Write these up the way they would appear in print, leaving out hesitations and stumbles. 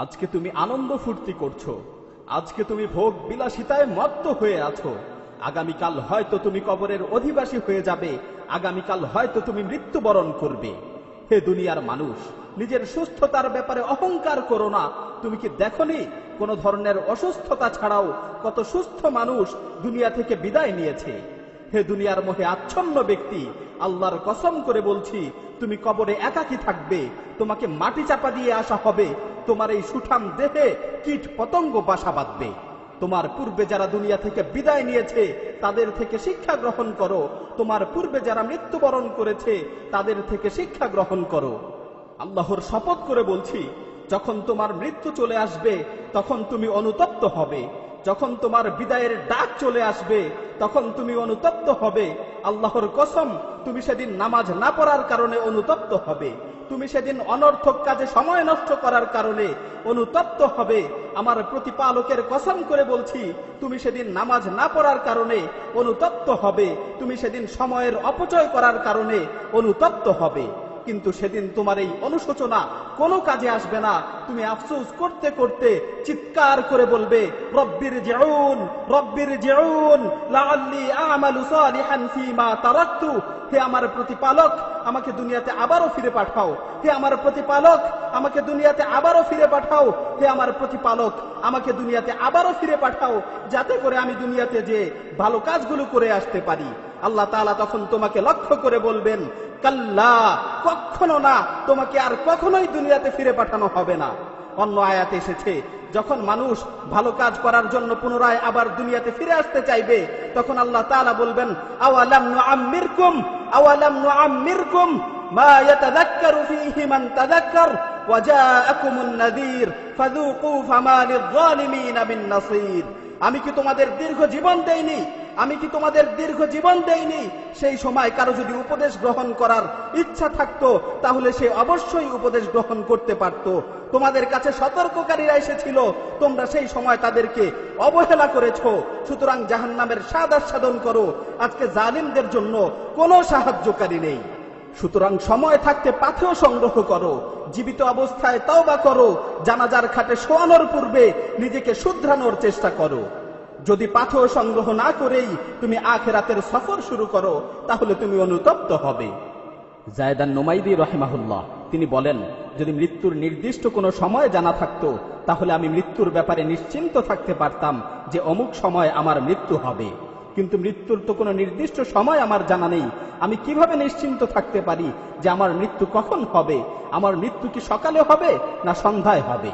আজকে তুমি আনন্দ ফুর্তি করছো, আজকে তুমি ভোগ বিলাসিতায় মত্ত হয়ে আছো। আগামীকাল হয়তো তুমি কবরের অধিবাসী হয়ে যাবে, আগামীকাল হয়তো তুমি মৃত্যুবরণ করবে। হে দুনিয়ার মানুষ, নিজের সুস্থতার ব্যাপারে অহংকার করো না। তুমি কি দেখোনি কোন ধরনের অসুস্থতা ছাড়াও কত সুস্থ মানুষ দুনিয়া থেকে বিদায় নিয়েছে? হে দুনিয়ার মোহে আচ্ছন্ন ব্যক্তি, আল্লাহর কসম করে বলছি, তুমি কবরে একাকী থাকবে, তোমাকে মাটি চাপা দিয়ে আসা হবে, তোমার এই সুঠাম দেহে কীট পতঙ্গ বাসা বাঁধবে। তোমার পূর্বে যারা দুনিয়া থেকে বিদায় নিয়েছে তাদের থেকে শিক্ষা গ্রহণ করো, তোমার পূর্বে যারা মৃত্যুবরণ করেছে তাদের থেকে শিক্ষা গ্রহণ করো। আল্লাহর শপথ করে বলছি, যখন তোমার মৃত্যু চলে আসবে তখন তুমি অনুতপ্ত হবে, যখন তোমার বিদায়ের ডাক চলে আসবে তখন তুমি অনুতপ্ত হবে। আল্লাহর কসম, তুমি সেদিন নামাজ না পড়ার কারণে অনুতপ্ত হবে, তুমি সেদিন অনর্থক কাজে সময় নষ্ট করার কারণে অনুতপ্ত হবে। আমার প্রতিপালকের কসম করে বলছি, তুমি সেদিন নামাজ না পড়ার কারণে অনুতপ্ত হবে, তুমি সেদিন সময়ের অপচয় করার কারণে অনুতপ্ত হবে। কিন্তু সেদিন তোমার এই অনুশোচনা কোনো কাজে আসবে না। তুমি আফসোস করতে করতে চিৎকার করে বলবে, রব্বির জিউন, রব্বির জিউন লাআল্লি আমালু সালিহান ফীমা তারাকতু। হে আমার প্রতিপালক, আমাকে দুনিয়াতে আবারও ফিরে পাঠাও। হে আমার প্রতিপালক, আমাকে দুনিয়াতে আবারও ফিরে পাঠাও। হে আমার প্রতিপালক, আমাকে দুনিয়াতে আবারও ফিরে পাঠাও, যাতে করে আমি দুনিয়াতে যে ভালো কাজগুলো করে আসতে পারি। আল্লাহ তাআলা তখন তোমাকে লক্ষ্য করে বলবেন, কাল্লা, কখনো না, তোমাকে আর কখনোই দুনিয়াতে ফিরে পাঠানো হবে না। অন্য আয়াতে এসেছে, যখন মানুষ ভালো কাজ করার জন্য পুনরায় আবার দুনিয়াতে ফিরে আসতে চাইবে তখন আল্লাহ তাআলা বলবেন, আওয়ালাম নুআম্মিরকুম, আওয়ালাম নুআম্মিরকুম মা ইয়াতাযাক্কারু ফীহি মান তাযাক্কার ওয়া জাআকুমুন নাযীর ফাযুকু ফামা লিয-যালিমিনা মিন নাসীর। আমি কি তোমাদের দীর্ঘ জীবন দেইনি? আমি কি তোমাদের দীর্ঘ জীবন দেইনি? সেই সময় কারো যদি উপদেশ গ্রহণ করার ইচ্ছা থাকতো তাহলে সে অবশ্যই উপদেশ গ্রহণ করতে পারত। তোমাদের কাছে সতর্ককারীরা এসেছিল, তোমরা সেই সময় তাদেরকে অবহেলা করেছো। সুতরাং জাহান্নামের স্বাদ আস্বাদন করো। আজকে জালিমদের জন্য কোনো সাহায্যকারী নেই। সুতরাং সময় থাকতে পাথেয় সংগ্রহ করো, জীবিত অবস্থায় তওবা করো, জানাজার খাটে শোয়ানোর পূর্বে নিজেকে শুধরানোর চেষ্টা করো। যদি পাথেয় সংগ্রহ না করেই তুমি আখিরাতের সফর শুরু করো তাহলে তুমি অনুতপ্ত হবে। জায়দান নুমাইদি রাহিমাহুল্লাহ তিনি বলেন, যদি মৃত্যুর নির্দিষ্ট কোনো সময় জানা থাকতো তাহলে আমি মৃত্যুর ব্যাপারে নিশ্চিন্ত থাকতে পারতাম যে অমুক সময় আমার মৃত্যু হবে। কিন্তু মৃত্যুর তো কোনো নির্দিষ্ট সময় আমার জানা নেই। আমি কিভাবে নিশ্চিন্ত থাকতে পারি যে আমার মৃত্যু কখন হবে? আমার মৃত্যু কি সকালে হবে না সন্ধ্যায় হবে?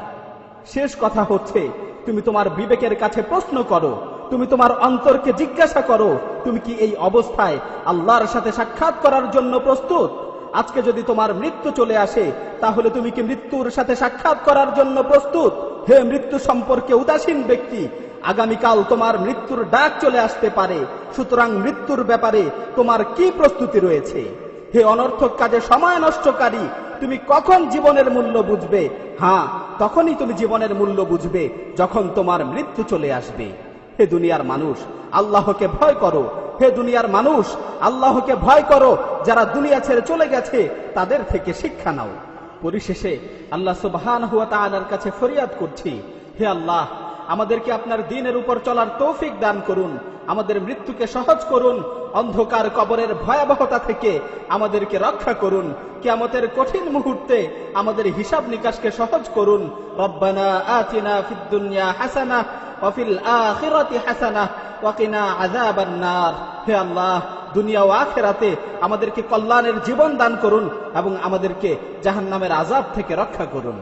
শেষ কথা হচ্ছে, তুমি তোমার বিবেকের কাছে প্রশ্ন করো, তুমি তোমার অন্তরকে জিজ্ঞাসা করো, তুমি কি এই অবস্থায় আল্লাহর সাথে সাক্ষাৎ করার জন্য প্রস্তুত? আজকে যদি তোমার মৃত্যু চলে আসে তাহলে তুমি কি মৃত্যুর সাথে সাক্ষাৎ করার জন্য প্রস্তুত? হে মৃত্যু সম্পর্কে উদাসীন ব্যক্তি, আগামীকাল তোমার মৃত্যুর ডাক চলে আসতে পারে। সুতরাং মৃত্যুর ব্যাপারে তোমার কি প্রস্তুতি রয়েছে? হে অনর্থক কাজে সময় নষ্টকারী, তুমি কখন জীবনের মূল্য বুঝবে? হ্যাঁ, তখনই তুমি জীবনের মূল্য বুঝবে যখন তোমার মৃত্যু চলে আসবে। হে দুনিয়ার মানুষ, আল্লাহকে ভয় করো। হে দুনিয়ার মানুষ, আল্লাহকে ভয় করো। যারা দুনিয়া ছেড়ে চলে গেছে তাদের থেকে শিক্ষা নাও। পরিশেষে আল্লাহ সুবহানাহু ওয়া তাআলার কাছে ফরিয়াদ করছি, হে আল্লাহ, আমাদেরকে আপনার দ্বীনের উপর চলার তৌফিক দান করুন, আমাদের মৃত্যুকে সহজ করুন, অন্ধকার কবরের ভয়াবহতা থেকে আমাদেরকে রক্ষা করুন, কিয়ামতের কঠিন মুহূর্তে আমাদের হিসাব নিকাশকে সহজ করুন। রব্বানা আতিনা ফিদ দুনিয়া হাসানাহ ওয়া ফিল আখিরাতি হাসানাহ ওয়া কিনা আযাবান নার। হে আল্লাহ, দুনিয়া ও আখিরাতে আমাদেরকে কল্যাণের জীবন দান করুন এবং আমাদেরকে জাহান্নামের আযাব থেকে রক্ষা করুন।